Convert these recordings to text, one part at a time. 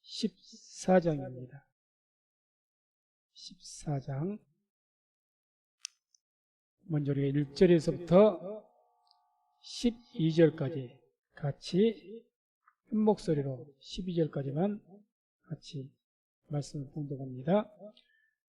14장입니다. 14장. 먼저 우리가 1절에서부터 12절까지 같이 큰 목소리로 12절까지만 같이 말씀을 봉독합니다.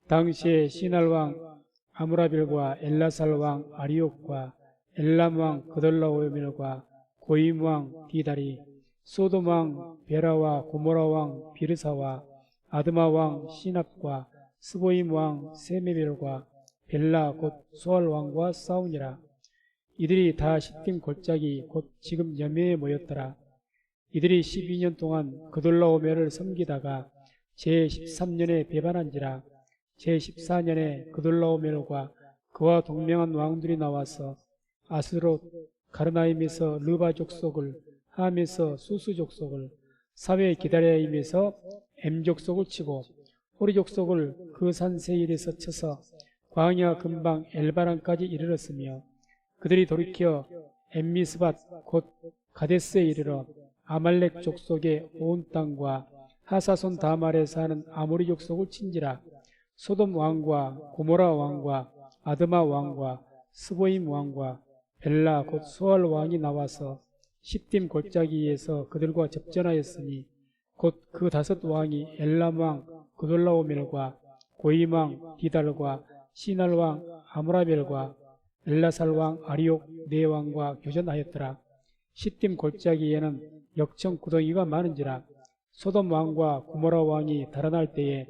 당시에 시날왕 아므라벨과 엘라살왕 아리옥과 엘람왕 그돌라오멜과 고임왕 디달이 소돔왕 베라와 고모라왕 비르사와 아드마왕 시납과 스보임왕 세메벨과 벨라 곧 소알왕과 싸우니라. 이들이 다 시팀 골짜기 곧 지금 여매에 모였더라. 이들이 12년 동안 그돌라오멜을 섬기다가 제13년에 배반한지라. 제14년에 그돌라오멜과 그와 동맹한 왕들이 나와서 아스롯 가르나임에서 르바 족속을, 함에서 수수 족속을, 사회 기다려임에서 엠 족속을 치고 호리 족속을 그 산 세일에서 쳐서 광야 근방 엘바란까지 이르렀으며, 그들이 돌이켜 엠미스밭 곧 가데스에 이르러 아말렉 족속의 온 땅과 하사손 다말에 사는 아모리 족속을 친지라. 소돔 왕과 고모라 왕과 아드마 왕과 스보임 왕과 벨라 곧 소알 왕이 나와서 시딤 골짜기에서 그들과 접전하였으니, 곧 그 5 왕이 엘람 왕 그돌라오멜과 고임 왕 디달과 시날 왕 아므라벨과 엘라살 왕 아리옥 4 왕과 교전하였더라. 시딤 골짜기에는 역청 구덩이가 많은지라. 소돔 왕과 고모라 왕이 달아날 때에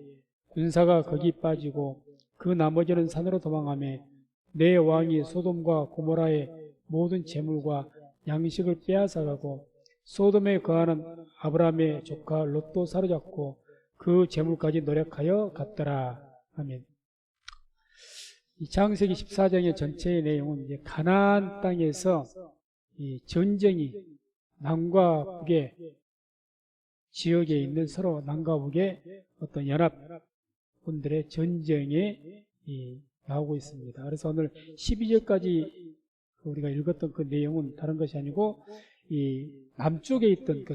군사가 거기 빠지고 그 나머지는 산으로 도망하며 4 왕이 소돔과 고모라의 모든 재물과 양식을 빼앗아가고 소돔에 거하는 아브라함의 조카 롯도 사로잡고 그 재물까지 노력하여 갔더라. 아멘. 이 창세기 14장의 전체의 내용은 이제 가나안 땅에서 이 전쟁이 남과 북의 지역에 있는 서로 남과 북의 어떤 연합군들의 전쟁에 나오고 있습니다. 그래서 오늘 12절까지 우리가 읽었던 그 내용은 다른 것이 아니고 이 남쪽에 있던 그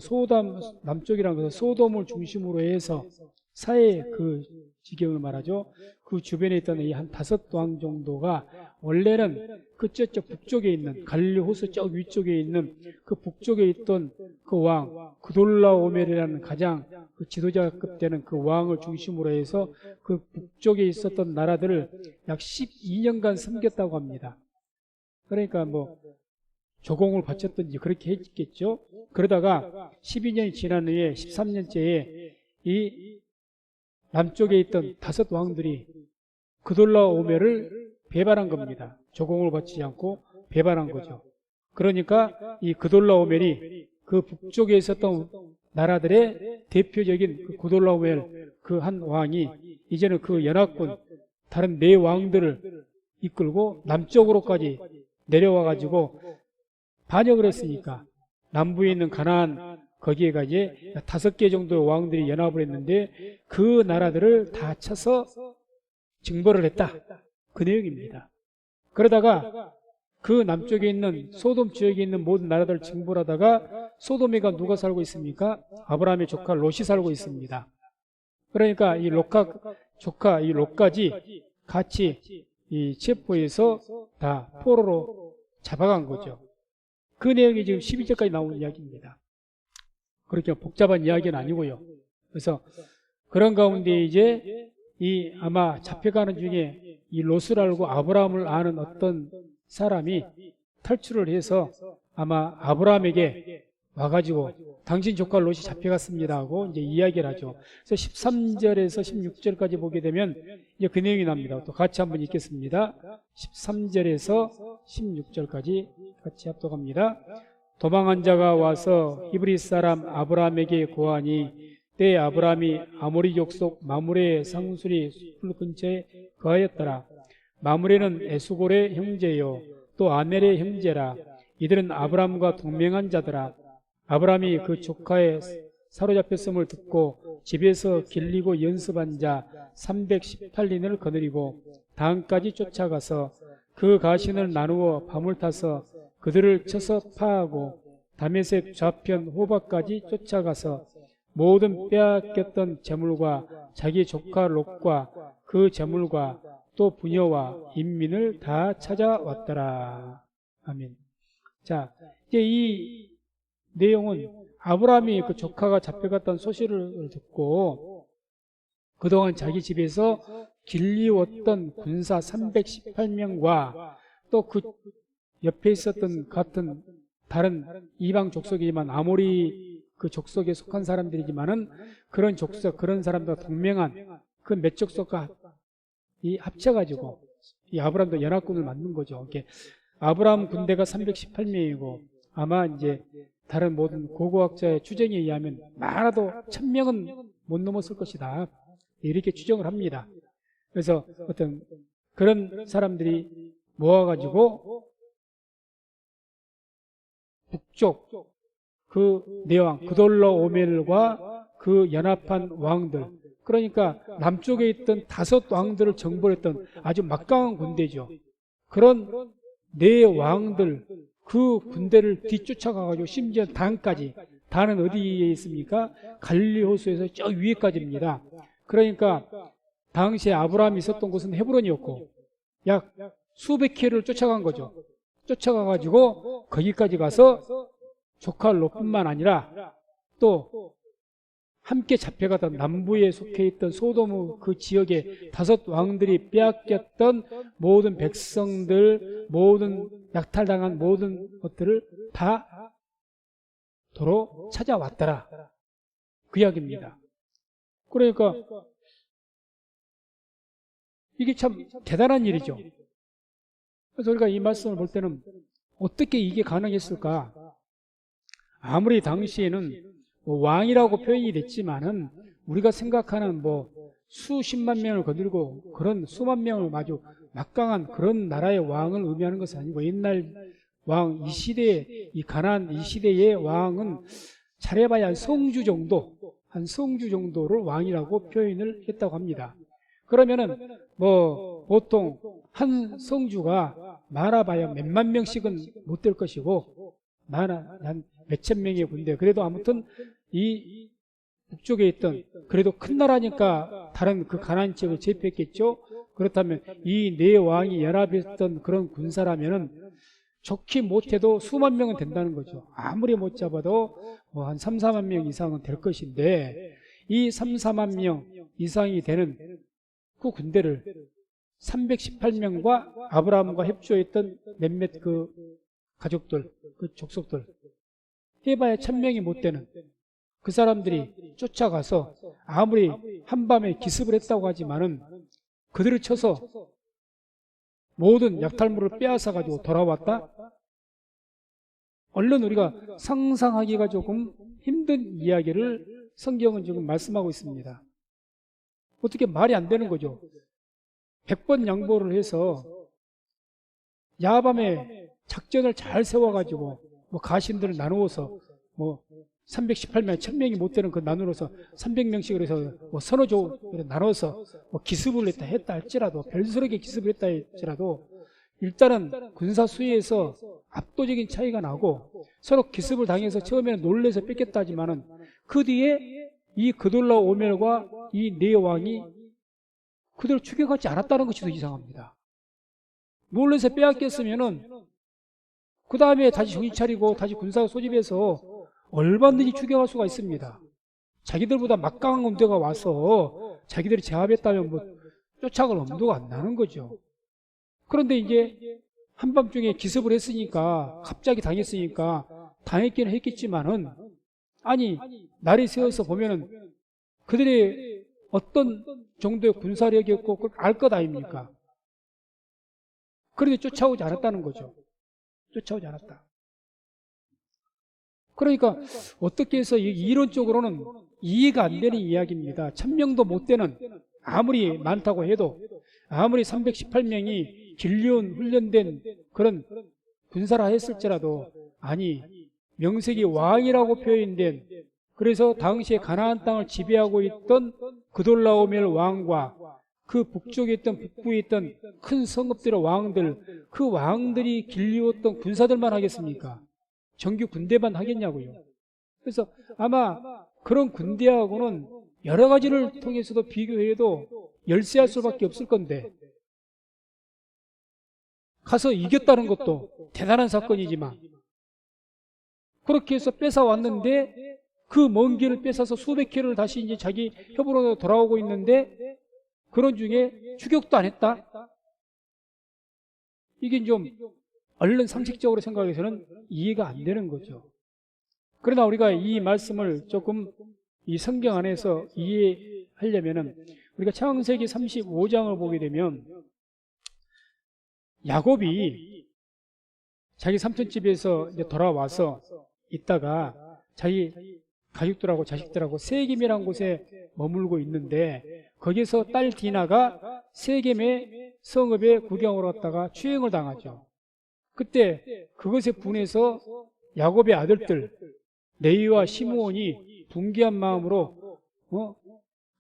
남쪽이라는 것은 소돔을 중심으로 해서 사해 그 지경을 말하죠. 그 주변에 있던 이 한 5 왕 정도가 원래는 그 저쪽 북쪽에 있는 갈릴리 호수 저 위쪽에 있는 그 북쪽에 있던 그 왕 그돌라오멜이라는 가장 그 지도자급 되는 그 왕을 중심으로 해서 그 북쪽에 있었던 나라들을 약 12년간 섬겼다고 합니다. 그러니까 뭐 조공을 바쳤든지 그렇게 했겠죠. 그러다가 12년이 지난 후에 13년째에 이 남쪽에 있던 5 왕들이 그돌라오멜을 배반한 겁니다. 조공을 바치지 않고 배반한 거죠. 그러니까 이 그돌라오멜이 그 북쪽에 있었던 나라들의 대표적인 그 그돌라오멜 그 한 왕이 이제는 그 연합군 다른 4 왕들을 이끌고 남쪽으로까지 내려와 가지고 반역을 했으니까 남부에 있는 가나안 거기에가 이제 5개 정도의 왕들이 연합을 했는데 그 나라들을 다 쳐서 징벌을 했다. 그 내용입니다. 그러다가 그 남쪽에 있는 소돔 지역에 있는 모든 나라들을 징벌하다가 소돔에가 누가 살고 있습니까? 아브라함의 조카 롯이 살고 있습니다. 그러니까 이 롯과 조카 이 롯까지 같이 이 체포해서 다 포로로 잡아간 거죠. 그 내용이 지금 12절까지 나오는 이야기입니다. 그렇게 복잡한 이야기는 아니고요. 그래서 그런 가운데 이제 이 아마 잡혀가는 중에 이 롯을 알고 아브라함을 아는 어떤 사람이 탈출을 해서 아마 아브라함에게 와가지고 당신 조카 롯이 잡혀갔습니다 하고 이제 이야기를 하죠. 그래서 13절에서 16절까지 보게 되면 이제 그 내용이 납니다. 또 같이 한번 읽겠습니다. 13절에서 16절까지 같이 합독합니다. 도망한 자가 와서 히브리 사람 아브라함에게 고하니 때 아브라함이 아모리 족속 마므레의 상수리 풀 근처에 거하였더라. 마므레는 에수골의 형제요 또 아멜의 형제라. 이들은 아브라함과 동맹한 자더라. 아브라함이 그 조카의 사로잡혔음을 듣고 집에서 길리고 연습한 자 318인을 거느리고 단까지 쫓아가서 그 가신을 나누어 밤을 타서 그들을 쳐서 파하고 다메섹 좌편 호박까지 쫓아가서 모든 빼앗겼던 재물과 자기 조카 롯과 그 재물과 또 부녀와 인민을 다 찾아왔더라. 아멘. 자, 이제 이 내용은 아브라함이 그 조카가 잡혀갔다는 소식을 듣고 그동안 자기 집에서 길리웠던 군사 318명과 또 그 옆에 있었던 같은 다른 이방 족속이지만 아모리 그 족속에 속한 사람들이지만은 그런 족속, 그런 사람들과 동맹한 그 몇 족속과 이 합쳐가지고 이 아브라함도 연합군을 만든 거죠. 이게 아브라함 군대가 318명이고 아마 이제 다른 모든 고고학자의 추정에 의하면 많아도 1000명은 못 넘었을 것이다. 이렇게 추정을 합니다. 그래서 어떤 그런 사람들이 모아가지고 북쪽 그 내왕 그돌라오멜과 그 연합한 왕들, 그러니까 남쪽에 있던 5 왕들을 정벌했던 아주 막강한 군대죠. 그런 4 왕들 그 군대를 뒤쫓아가가지고 심지어 단까지, 단은 어디에 있습니까? 갈릴리 호수에서 저 위에까지입니다. 그러니까 당시에 아브라함이 있었던 곳은 헤브론이었고 약 수백 킬로를 쫓아간 거죠. 쫓아가가지고 거기까지 가서 조카 롯뿐만 아니라 또 함께 잡혀가던 남부에 속해 있던 소돔 그 지역의 5 왕들이 빼앗겼던 모든 백성들, 모든 약탈당한 모든 것들을 다 도로 찾아왔더라. 그 이야기입니다. 그러니까 이게 참 대단한 일이죠. 그래서 우리가 이 말씀을 볼 때는 어떻게 이게 가능했을까? 아무리 당시에는 뭐 왕이라고 표현이 됐지만은 우리가 생각하는 뭐 수십만 명을 거들고 그런 수만 명을 아주 막강한 그런 나라의 왕을 의미하는 것은 아니고 옛날 왕, 이 시대의 이 가나안 이 시대의 왕은 잘해봐야 한 성주 정도를 왕이라고 표현을 했다고 합니다. 그러면은 뭐 보통 한 성주가 많아봐야 몇만 명씩은 못 될 것이고 한 몇천 명의 군대, 그래도 아무튼 이 북쪽에 있던 그래도 큰 나라니까 다른 그 가나안 지역을 제패했겠죠. 그렇다면 이 4 왕이 연합했던 그런 군사라면은 좋게 못해도 수만 명은 된다는 거죠. 아무리 못 잡아도 뭐 한 3, 4만 명 이상은 될 것인데 이 3, 4만 명 이상이 되는 그 군대를 318명과 아브라함과 협조했던 몇몇 그 가족들, 그 족속들 해봐야 1000명이 못 되는 그 사람들이 쫓아가서 아무리 한밤에 기습을 했다고 하지만은 그들을 쳐서 모든 약탈물을 빼앗아 가지고 돌아왔다? 얼른 우리가 상상하기가 조금 힘든 이야기를 성경은 지금 말씀하고 있습니다. 어떻게 말이 안 되는 거죠. 100번 양보를 해서 야밤에 작전을 잘 세워가지고 뭐 가신들을 나누어서 뭐 318명, 1000명이 못 되는 그 나누어서 300명씩을 해서 뭐 서너 조 나눠서 뭐 기습을 했다 할지라도, 별스럽게 기습을 했다 할지라도 일단은 군사 수위에서 압도적인 차이가 나고 서로 기습을 당해서 처음에는 놀래서 뺏겼다 하지만은 그 뒤에 이 그돌라오멜과 이 4 왕이 그들을 추격하지 않았다는 것이 더 이상합니다. 놀래서 빼앗겼으면은 그 다음에 다시 정신 차리고 다시 군사 소집해서 얼마든지 추격할 수가 있습니다. 자기들보다 막강한 군대가 와서 자기들이 제압했다면 뭐 쫓아갈 엄두가 안 나는 거죠. 그런데 이제 한밤중에 기습을 했으니까, 갑자기 당했으니까 당했기는 했겠지만은 아니 날이 새어서 보면은 그들의 어떤 정도의 군사력이었고 그걸 알 것 아닙니까? 그런데 쫓아오지 않았다는 거죠. 쫓아오지 않았다. 그러니까 어떻게 해서 이론적으로는 이해가 안 되는 이야기입니다. 1000명도 못 되는, 아무리 많다고 해도, 아무리 318명이 길리온 훈련된 그런 군사라 했을지라도, 아니 명색이 왕이라고 표현된, 그래서 당시에 가나안 땅을 지배하고 있던 그돌라오멜 왕과 그 북쪽에 있던, 북부에 있던 큰 성읍들의 왕들, 그 왕들이 길리웠던 군사들만 하겠습니까? 정규 군대만 하겠냐고요. 그래서 아마 그런 군대하고는 여러 가지를 통해서도 비교해도 열세할 수밖에 없을 건데 가서 이겼다는 것도 대단한 사건이지만 그렇게 해서 뺏어왔는데 그 먼 길을 뺏어서 수백 킬로를 다시 이제 자기 협으로 돌아오고 있는데 그런 중에 추격도 안 했다? 이게 좀 얼른 상식적으로 생각해서는 이해가 안 되는 거죠. 그러나 우리가 이 말씀을 조금 이 성경 안에서 이해하려면은 우리가 창세기 35장을 보게 되면 야곱이 자기 삼촌집에서 이제 돌아와서 있다가 자기 가족들하고 자식들하고 세겜이라는 곳에 머물고 있는데 거기서 딸 디나가 세겜의 성읍에 구경을 갔다가 추행을 당하죠. 그때 그것에 분해서 야곱의 아들들 레위와 시므온이 분개한 마음으로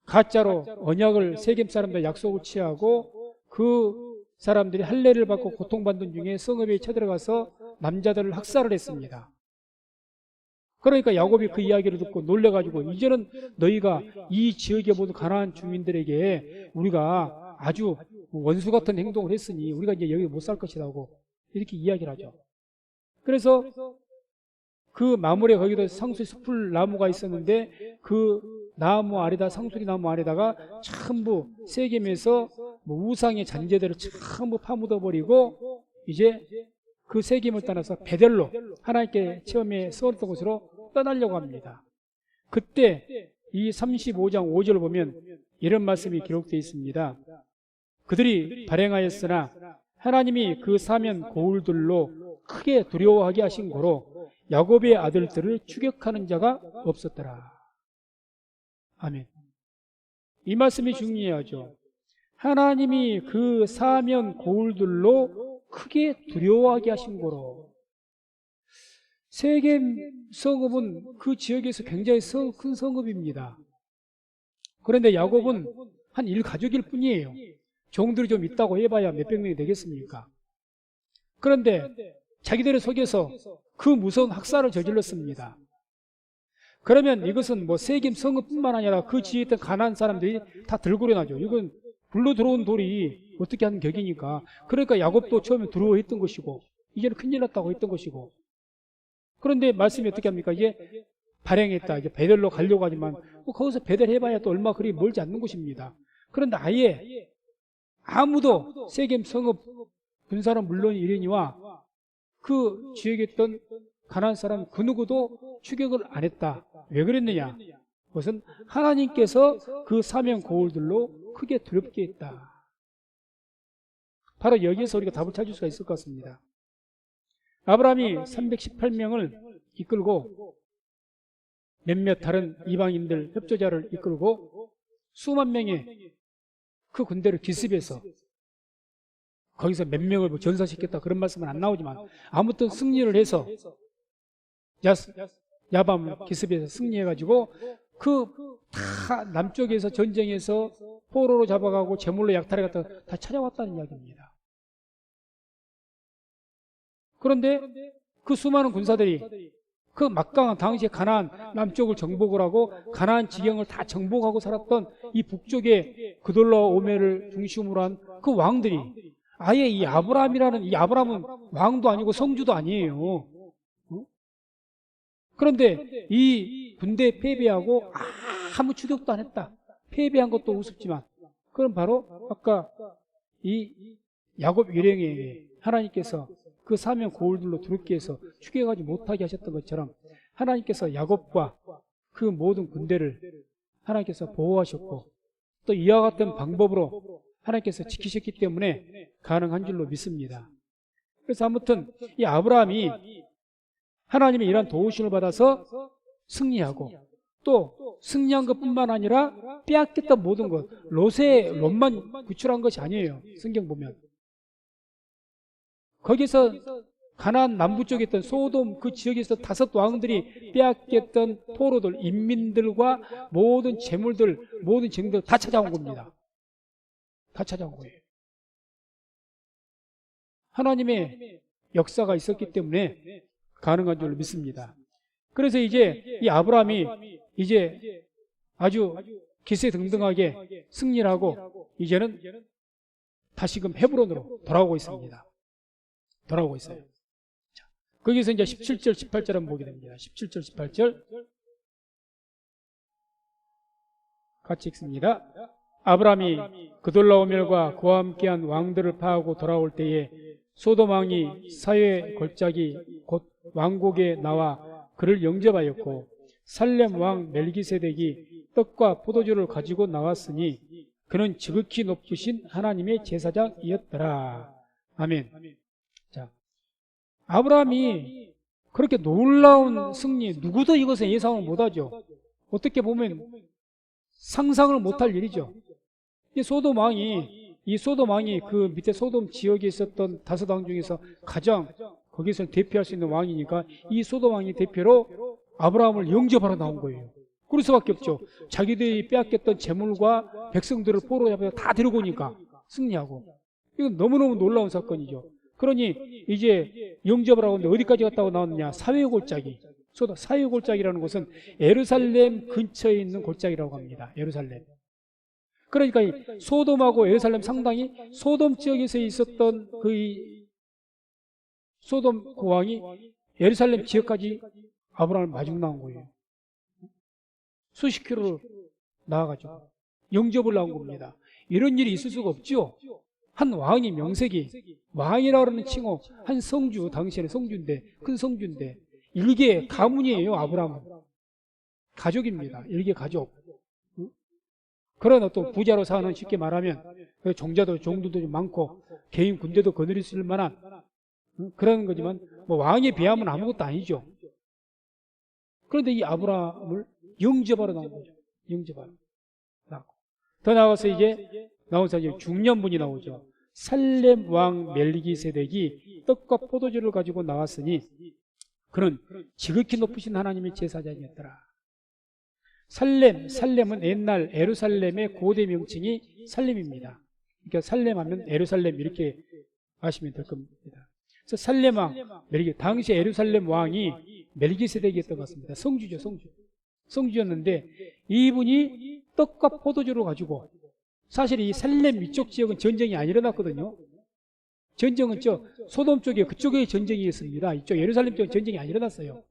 가짜로 언약을 세겜 사람들 약속을 취하고 그 사람들이 할례를 받고 고통받는 중에 성읍에 쳐들어가서 남자들을 학살을 했습니다. 그러니까 야곱이 그 이야기를 듣고 놀래가지고 이제는 너희가 이 지역의 모든 가나안 주민들에게 우리가 아주 원수 같은 행동을 했으니 우리가 이제 여기 못 살 것이라고 이렇게 이야기를 하죠. 그래서 그 마물에 거기도 상수리 숲을 나무가 있었는데 그 나무 아래다 상수리 나무 아래다가 전부 세겜에서 뭐 우상의 잔재들을 전부 파묻어 버리고 이제 그 세겜을 떠나서 베델로 하나님께 처음에 세웠던 곳으로 떠나려고 합니다. 그때 이 35장 5절을 보면 이런 말씀이 기록되어 있습니다. 그들이 발행하였으나 하나님이 그 사면 고울들로 크게 두려워하게 하신 고로 야곱의 아들들을 추격하는 자가 없었더라. 아멘. 이 말씀이 중요하죠. 하나님이 그 사면 고울들로 크게 두려워하게 하신 거로. 세겜 성읍은 그 지역에서 굉장히 큰 성읍입니다. 그런데 야곱은 한 일가족일 뿐이에요. 종들이 좀 있다고 해봐야 몇백 명이 되겠습니까? 그런데 자기들을 속여서 그 무서운 학살을 저질렀습니다. 그러면 이것은 뭐 세겜 성읍뿐만 아니라 그 지역에 있던 가나안 사람들이 다 들고 일어나죠. 이건 불로 들어온 돌이 어떻게 하는 격이니까. 그러니까 야곱도 처음에 두려워했던 것이고 이제는 큰일 났다고 했던 것이고. 그런데 말씀이 어떻게 합니까? 이제 발행했다. 이제 베델로 가려고 하지만 거기서 베델 해봐야 또 얼마 그리 멀지 않는 곳입니다. 그런데 아예 아무도 세겜 성읍 군사는 물론 이르니와 그 지역에 있던 가나안 사람 그 누구도 추격을 안 했다. 왜 그랬느냐? 그것은 하나님께서 그 사면 고울들로 크게 두렵게 했다. 바로 여기에서 우리가 답을 찾을 수가 있을 것 같습니다. 아브라함이 318명을 이끌고 몇몇 다른 이방인들 협조자를 이끌고 수만 명의 그 군대를 기습해서 거기서 몇 명을 뭐 전사시켰다 그런 말씀은 안 나오지만 아무튼 승리를 해서 야밤 기습해서 승리해가지고 그 다 남쪽에서 전쟁에서 포로로 잡아가고 제물로 약탈해 갔다 다 찾아왔다는 이야기입니다. 그런데 그 수많은 군사들이 그 막강한 당시에 가나안 남쪽을 정복을 하고 가나안 지경을 다 정복하고 살았던 이 북쪽의 그돌라오메를 중심으로 한 그 왕들이 아예 이 아브라함이라는 이 아브라함은 왕도 아니고 성주도 아니에요. 그런데 이 군대에 패배하고 아무 추격도 안 했다. 패배한 것도 우습지만 그럼 바로 아까 이 야곱 일행에게 하나님께서 그 사면 고울들로 두렵게 해서 추격하지 못하게 하셨던 것처럼 하나님께서 야곱과 그 모든 군대를 하나님께서 보호하셨고 또 이와 같은 방법으로 하나님께서 지키셨기 때문에 가능한 줄로 믿습니다. 그래서 아무튼 이 아브라함이 하나님의 이러한 도우심을 받아서 승리하고 또 승리한 것뿐만 아니라 빼앗겼던 모든 것 롯만 구출한 것이 아니에요. 성경 보면 거기서 가나안 남부 쪽에 있던 소돔 그 지역에서 5 왕들이 빼앗겼던 포로들 인민들과 모든 재물들 모든 증들 다 찾아온 겁니다. 다 찾아온 거예요. 하나님의 역사가 있었기 때문에 가능한 줄로 믿습니다. 그래서 이제 이 아브라함이 이제 아주 기세등등하게 승리를 하고 이제는 다시금 헤브론으로 돌아오고 있습니다. 돌아오고 있어요. 자, 거기서 이제 17절, 18절 한번 보게 됩니다. 17절, 18절 같이 읽습니다. 아브라함이 그돌라오멜과 그와 함께한 왕들을 파하고 돌아올 때에 소돔 왕이 사회 골짜기 곧 왕국에 나와 그를 영접하였고 살렘 왕 멜기세덱이 떡과 포도주를 가지고 나왔으니 그는 지극히 높으신 하나님의 제사장이었더라. 아멘. 자, 아브라함이 그렇게 놀라운 승리, 누구도 이것을 예상을 못하죠. 어떻게 보면 상상을 못할 일이죠. 이 소돔 왕이 그 밑에 소돔 지역에 있었던 5왕 중에서 가장 거기서 대표할 수 있는 왕이니까 이 소돔 왕이 대표로 아브라함을 영접하러 나온 거예요. 그럴 수밖에 없죠. 자기들이 빼앗겼던 재물과 백성들을 포로 잡아서 다 데리고 오니까 승리하고. 이건 너무너무 놀라운 사건이죠. 그러니 이제 영접을 하고 있는데 어디까지 갔다고 나왔느냐? 사회골짜기. 사회골짜기라는 곳은 예루살렘 근처에 있는 골짜기라고 합니다. 예루살렘. 그러니까 이 소돔하고 예루살렘 상당히 소돔 지역에서 있었던 소돔 그 왕이 예루살렘 지역까지 아브라함을 마중 나온 거예요. 수십 킬로를 나와가지고 영접을 나온 겁니다. 이런 일이 있을 수가 없죠. 한 왕이 명색이 왕이라고 하는 칭호, 한 성주, 당시에는 성주인데 큰 성주인데 일개 가문이에요. 아브라함은 가족입니다. 일개 가족. 그런 어떤 부자로 사는, 쉽게 말하면 종자도 종들도 좀 많고 개인 군대도 거느릴 수 있을 만한 그런 거지만 뭐 왕에 비하면 아무것도 아니죠. 그런데 이 아브라함을 영접하러 나온 거죠. 영접하러 나오고 더 나아가서 이제 중년분이 나오죠. 살렘 왕 멜기세덱이 떡과 포도주를 가지고 나왔으니 그는 지극히 높으신 하나님의 제사장이었더라. 살렘은 옛날 예루살렘의 고대 명칭이 살렘입니다. 그러니까 살렘하면 예루살렘 이렇게 아시면 될 겁니다. 그래서 살렘 왕, 당시 예루살렘 왕이 멜기세덱이었던 것 같습니다. 성주죠, 성주였는데 이분이 떡과 포도주를 가지고, 사실 이 살렘 위쪽 지역은 전쟁이 안 일어났거든요. 전쟁은 소돔 쪽에 그쪽에 전쟁이 있습니다. 이쪽 예루살렘 쪽에 전쟁이 안 일어났어요.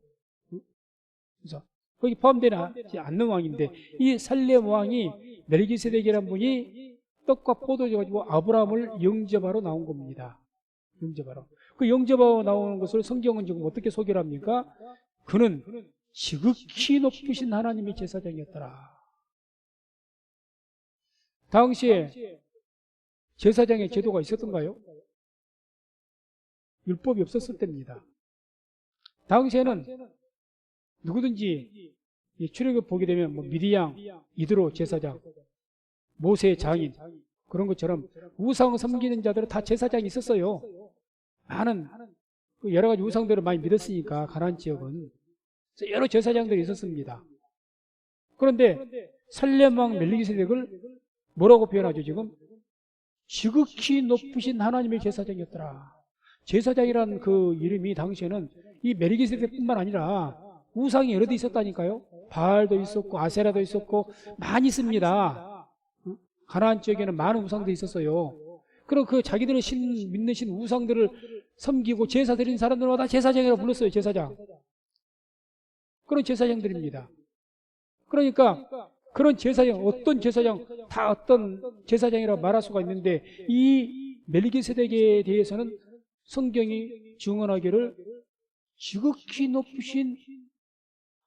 그래서 거기 포함되지 않는 왕인데 이 살렘 왕이 멜기세덱이라는 분이 떡과 포도주 가지고 아브라함을 영접하러 나온 겁니다. 영접하러. 그 영접하러 나오는 것을 성경은 지금 어떻게 소개를 합니까? 그는 지극히 높으신 하나님의 제사장이었더라. 당시에 제사장의 제도가 있었던가요? 율법이 없었을 때입니다. 당시에는 누구든지 출애굽 보게 되면 미디양, 이드로 제사장, 모세 장인 그런 것처럼 우상 섬기는 자들은 다 제사장이 있었어요. 많은 여러 가지 우상들을 많이 믿었으니까 가나안 지역은 여러 제사장들이 있었습니다. 그런데 살렘 왕 멜기세덱을 뭐라고 표현하죠? 지금 지극히 높으신 하나님의 제사장이었더라. 제사장이라는 그 이름이 당시에는 이 멜기세덱뿐만 아니라 우상이 여러 대 있었다니까요. 바알도 있었고 아세라도 있었고 많이 있습니다. 가나안 지역에는 많은 우상들이 있었어요. 그럼 그 자기들의 믿는 신 우상들을 섬기고 제사 드리는 사람들마다 제사장이라고 불렀어요. 제사장. 그런 제사장들입니다. 그러니까 그런 제사장, 어떤 제사장, 다 어떤 제사장이라고 말할 수가 있는데 이 멜기세덱에 대해서는 성경이 증언하기를 지극히 높으신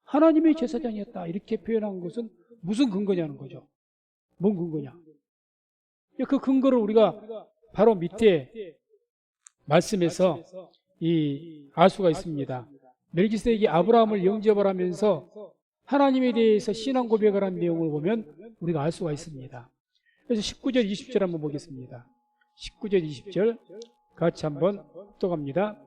하나님의 제사장이었다 이렇게 표현한 것은 무슨 근거냐는 거죠. 뭔 근거냐. 그 근거를 우리가 바로 밑에 말씀에서 알 수가 있습니다. 멜기세덱이 아브라함을 영접을 하면서 하나님에 대해서 신앙 고백을 한 내용을 보면 우리가 알 수가 있습니다. 그래서 19절 20절 한번 보겠습니다. 19절 20절 같이 한번 또 갑니다.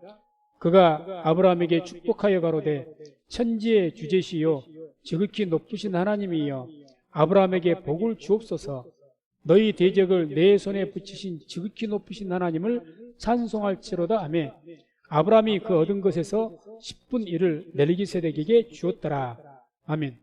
그가 아브라함에게 축복하여 가로되 천지의 주제시요 지극히 높으신 하나님이여 아브라함에게 복을 주옵소서. 너희 대적을 내 손에 붙이신 지극히 높으신 하나님을 찬송할지로다 하며 아브라함이 그 얻은 것에서 10분 1을 멜기세덱에게 주었더라. 아멘.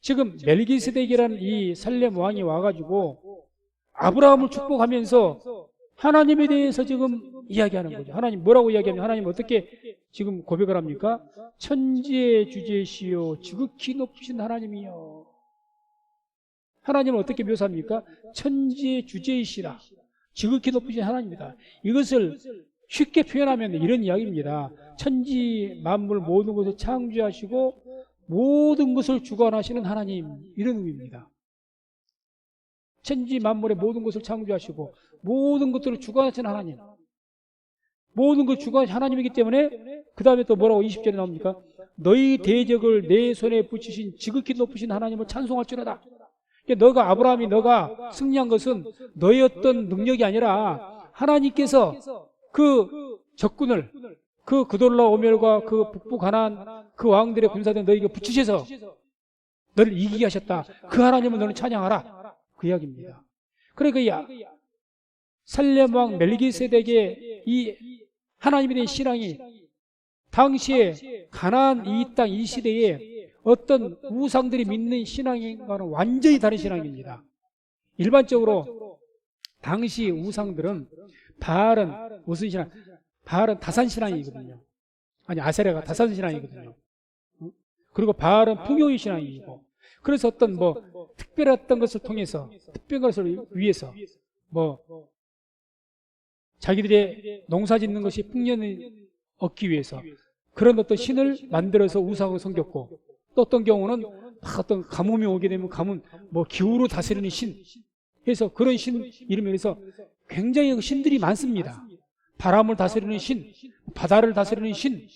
지금 멜기세덱이라는 이 살렘 왕이 와가지고 아브라함을 축복하면서 하나님에 대해서 지금 이야기하는 거죠. 하나님 뭐라고 이야기하면 하나님 어떻게 지금 고백을 합니까? 천지의 주제시요 지극히 높으신 하나님이요. 하나님을 어떻게 묘사합니까? 천지의 주제이시라. 지극히 높으신 하나님이다. 이것을 쉽게 표현하면 이런 이야기입니다. 천지 만물 모든 것을 창조하시고 모든 것을 주관하시는 하나님, 이런 의미입니다. 천지 만물의 모든 것을 창조하시고 모든 것들을 주관하시는 하나님, 모든 것을 주관하시는 하나님이기 때문에 그 다음에 또 뭐라고 20절에 나옵니까? 너희 대적을 내 손에 붙이신 지극히 높으신 하나님을 찬송할지어다. 너가 아브라함이 너가 승리한 것은 너의 어떤 능력이 아니라 하나님께서 그 적군을, 그 그돌라 오멜과 그 북부 가나안 그 왕들의 군사들 너에게 붙이셔서 너를 이기게 하셨다. 그 하나님을 너는 찬양하라. 그 이야기입니다. 그러니까 살렘 왕 멜기세덱의 이 하나님에 대한 신앙이 당시에 가나안 이 땅 이 시대에 어떤 우상들이 믿는 신앙과는 완전히 다른 신앙입니다. 일반적으로 당시 우상들은 바알은 무슨 신앙? 바알은 다산 신앙이거든요. 아니 아세라가 다산 신앙이거든요. 그리고 바알은 풍요의 신앙이고, 그래서 어떤 뭐 특별했던 것을 통해서 특별한 것을 위해서 뭐 자기들의 농사 짓는 것이 풍년을 얻기 위해서 그런 어떤 신을 만들어서 우상으로 섬겼고, 또 어떤 경우는 어떤 가뭄이 오게 되면 가뭄 뭐 기후로 다스리는 신 해서 그런 신 이름에 해서 굉장히 신들이 많습니다. 바람을 다스리는 신, 바다를 다스리는 신,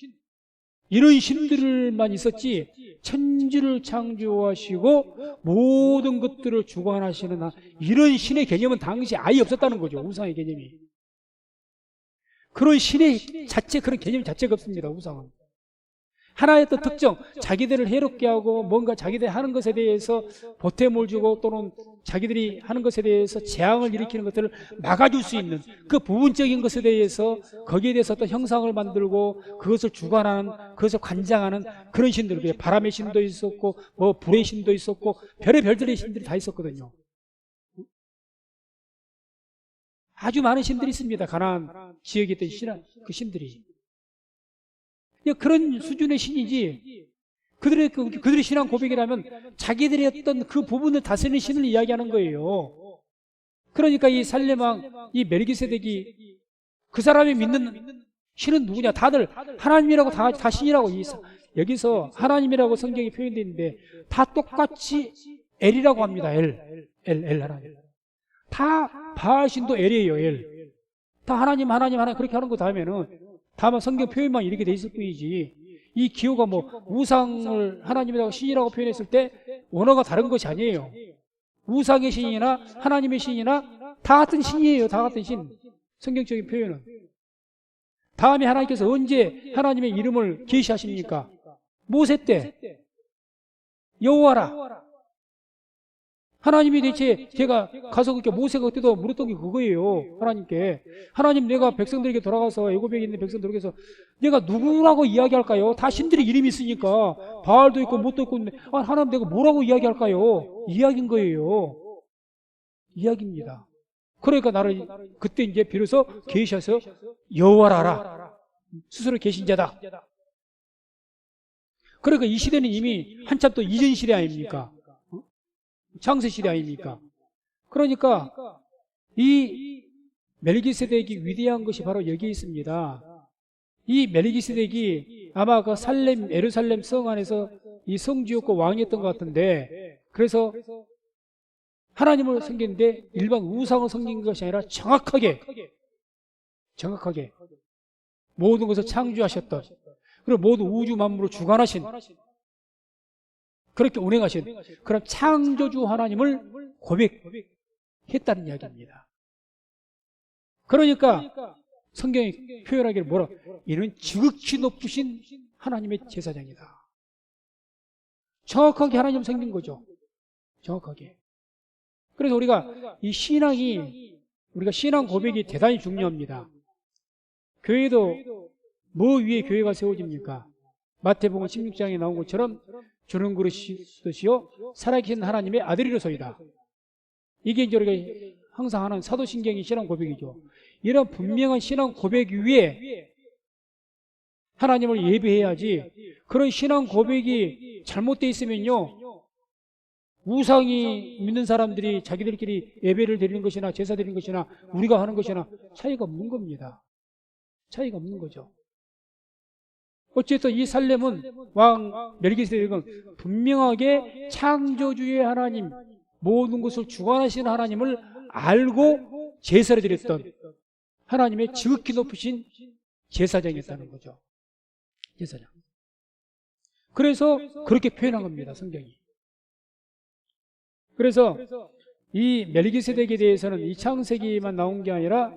이런 신들만 있었지 천지를 창조하시고 모든 것들을 주관하시는 이런 신의 개념은 당시 아예 없었다는 거죠. 우상의 개념이. 그런 신의 자체, 그런 개념 자체가 없습니다. 우상은 하나의 또 특정, 자기들을 해롭게 하고 뭔가 자기들이 하는 것에 대해서 보탬을 주고 또는 자기들이 하는 것에 대해서 재앙을 일으키는 것들을 막아줄 수 있는 그 부분적인 것에 대해서 거기에 대해서 어떤 형상을 만들고 그것을 주관하는, 그것을 관장하는 그런 신들, 바람의 신도 있었고 뭐 불의 신도 있었고 별의 별들의 신들이 다 있었거든요. 아주 많은 신들이 있습니다. 가나안 지역에 있던 그 신들이. 그런 수준의 신이지 그들의 신앙 고백이라면 자기들의 어떤 그 부분을 다스리는 신을 이야기하는 거예요. 그러니까 이 살렘왕 이 멜기세덱이 그 사람이 믿는 신은 누구냐? 다들 하나님이라고 다 신이라고. 여기서 하나님이라고 성경이 표현되어 있는데 다 똑같이 엘이라고 합니다. 엘 하나님. 다 바알신도 엘이에요. 엘. 다 하나님 그렇게 하는 거 다음에는 다만 성경 표현만 이렇게 돼 있을 뿐이지 이 기호가 뭐 우상을 하나님이라고 신이라고 표현했을 때 원어가 다른 것이 아니에요. 우상의 신이나 하나님의 신이나 다 같은 신이에요. 다 같은 신. 성경적인 표현은. 다음에 하나님께서 언제 하나님의 이름을 계시하십니까? 모세 때 여호와라. 하나님이 대체 제가 가서 그렇게 모세가 그때도 물었던 게 그거예요. 하나님께. 하나님, 내가 백성들에게 돌아가서 애굽에 있는 백성들에게서 내가 누구라고 이야기할까요? 다 신들의 이름이 있으니까 바알도 있고 뭣도 있고 하나님 내가 뭐라고 이야기할까요? 이야기인 거예요. 이야기입니다. 그러니까 나를 그때 이제 비로소 계셔서 여호와라 알아. 스스로 계신 자다. 그러니까 이 시대는 이미 한참 또 이전 시대 아닙니까? 창세시대 아닙니까? 그러니까 이 멜기세덱이 위대한 것이 바로 여기에 있습니다. 이 멜기세덱이 아마 그 예루살렘 성 안에서 이 성지였고 왕이었던 것 같은데, 그래서 하나님을 섬기는데 일반 우상을 섬긴 것이 아니라 정확하게 모든 것을 창조하셨던, 그리고 모든 우주 만물을 주관하신, 그렇게 운행하신 그런 창조주 하나님을 고백했다는 이야기입니다. 그러니까 성경이 표현하기를 뭐라? 이는 지극히 높으신 하나님의 제사장이다. 정확하게 하나님 섬긴 거죠. 정확하게. 그래서 우리가 이 우리가 신앙 고백이 대단히 중요합니다. 교회도 뭐 위에 교회가 세워집니까? 마태복음 16장에 나온 것처럼 주는 그릇이요 살아계신 하나님의 아들이로소이다. 이게 이제 우리가 항상 하는 사도신경의 신앙 고백이죠. 이런 분명한 신앙 고백 위에 하나님을 예배해야지, 그런 신앙 고백이 잘못되어 있으면요, 우상이 믿는 사람들이 자기들끼리 예배를 드리는 것이나 제사 드리는 것이나 우리가 하는 것이나 차이가 없는 겁니다. 차이가 없는 거죠. 어쨌든 이 살렘은 왕 멜기세덱은 분명하게 창조주의 하나님, 모든 것을 주관하시는 하나님을 알고 제사를 드렸던 하나님의 지극히 높으신 제사장이었다는 거죠. 제사장. 그래서 그렇게 표현한 겁니다, 성경이. 그래서 이 멜기세덱에 대해서는 이 창세기만 나온 게 아니라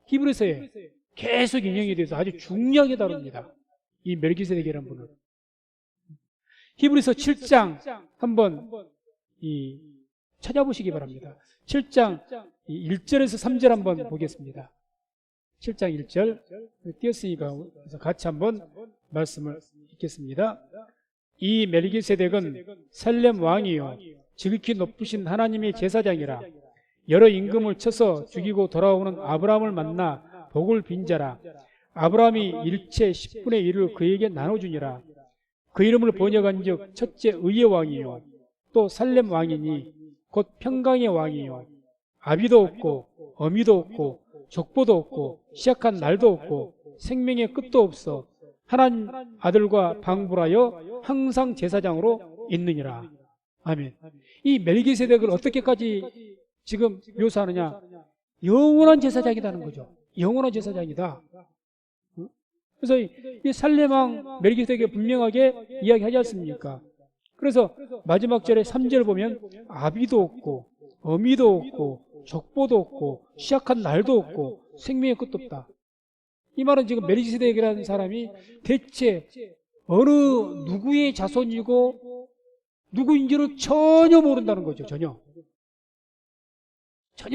히브리서에 계속 인용이 돼서 아주 중요하게 다룹니다. 이 멜기세덱이라는 분은. 히브리서 7장 한번 찾아보시기 바랍니다. 7장 1절에서 3절 한번 보겠습니다. 7장 1절 띄었으니까 같이 한번 말씀을 읽겠습니다. 이 멜기세덱은 살렘 왕이요 지극히 높으신 하나님의 제사장이라. 여러 임금을 쳐서 죽이고 돌아오는 아브라함을 만나 복을 빈 자라. 아브라함이 일체 10분의 1을 그에게 나눠주니라. 그 이름을 번역한 즉 첫째 의의 왕이요 또 살렘 왕이니 곧 평강의 왕이요 아비도 없고 어미도 없고 족보도 없고 시약한 날도 없고 생명의 끝도 없어 하나님 아들과 방불하여 항상 제사장으로 있느니라. 아멘. 이 멜기세덱을 어떻게까지 지금 묘사하느냐? 영원한 제사장이라는 거죠. 영원한 제사장이다. 그래서 이 살렘왕 멜기세덱이 분명하게 이야기하지 않습니까? 그래서 마지막 절에 3절 보면 아비도 없고 어미도 없고 족보도 없고 시약한 날도 없고 생명의 끝도 없다. 이 말은 지금 멜기세덱이라는 사람이 대체 어느 누구의 자손이고 누구인지를 전혀 모른다는 거죠. 전혀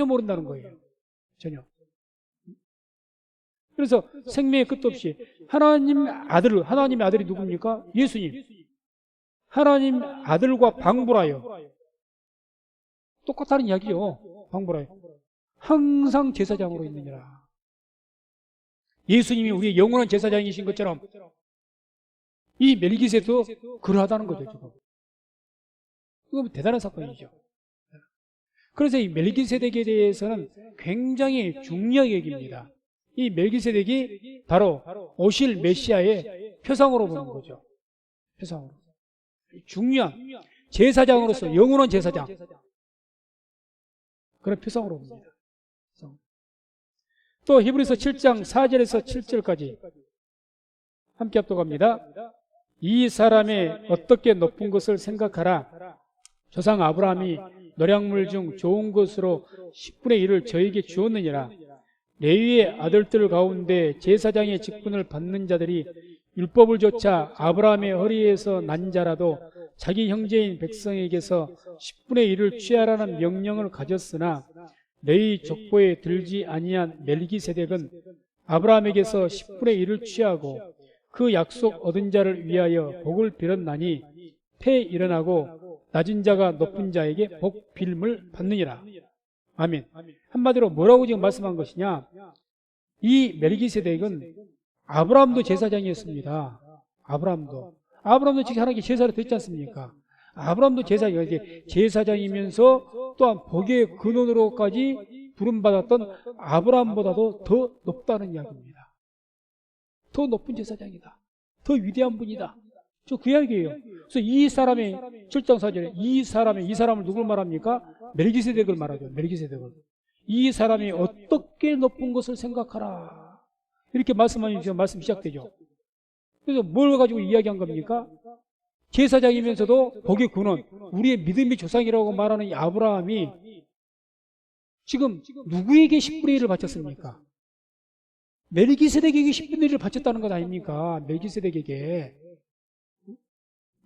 모른다는 거예요. 전혀. 그래서 생명의 끝도 없이 하나님의 아들이 누굽니까? 예수님. 하나님 아들과 방불하여, 똑같다는 이야기요. 방불하여 항상 제사장으로 있느니라. 예수님이 우리의 영원한 제사장이신 것처럼 이 멜기세덱도 그러하다는 거죠. 지금. 이건 대단한 사건이죠. 그래서 이 멜기세덱에 대해서는 굉장히 중요하게 여깁니다. 이 멜기세덱이 바로 오실 메시아의 표상으로 보는 거죠. 표상으로. 중요한 제사장으로서 영원한 제사장, 그런 표상으로 봅니다. 또 히브리서 7장 4절에서 7절까지 함께 합독합니다. 이 사람의 어떻게 높은 것을 생각하라. 조상 아브라함이 노량물 중 좋은 것으로 10분의 1을 저에게 주었느니라. 레위의 아들들 가운데 제사장의 직분을 받는 자들이 율법을 조차 아브라함의 허리에서 난 자라도 자기 형제인 백성에게서 10분의 1을 취하라는 명령을 가졌으나 레위 족보에 들지 아니한 멜기세덱은 아브라함에게서 10분의 1을 취하고 그 약속 얻은 자를 위하여 복을 빌었나니 패 일어나고 낮은 자가 높은 자에게 복 빌음을 받느니라. 아멘. 한마디로 뭐라고 지금 말씀한 것이냐? 이 멜기세덱은 아브라함도 제사장이었습니다. 아브라함도 지금 하나님께 제사를 드렸지 않습니까? 아브라함도 제사장이면서 또한 복의 근원으로까지 부름받았던 아브라함보다도 더 높다는 이야기입니다. 더 높은 제사장이다. 더 위대한 분이다. 저 그 이야기예요. 그래서 이 사람의 7장 4절에 이 사람을 누굴 말합니까? 멜기세덱을 말하죠. 멜기세덱을. 이 사람이 어떻게 높은 것을 생각하라. 이렇게 말씀하시면 말씀 시작되죠. 그래서 뭘 가지고 이야기한 겁니까? 제사장이면서도 복의 근원, 우리의 믿음의 조상이라고 말하는 이 아브라함이 지금 누구에게 10분의 1을 바쳤습니까? 멜기세덱에게 10분의 1을 바쳤다는 것 아닙니까? 멜기세덱에게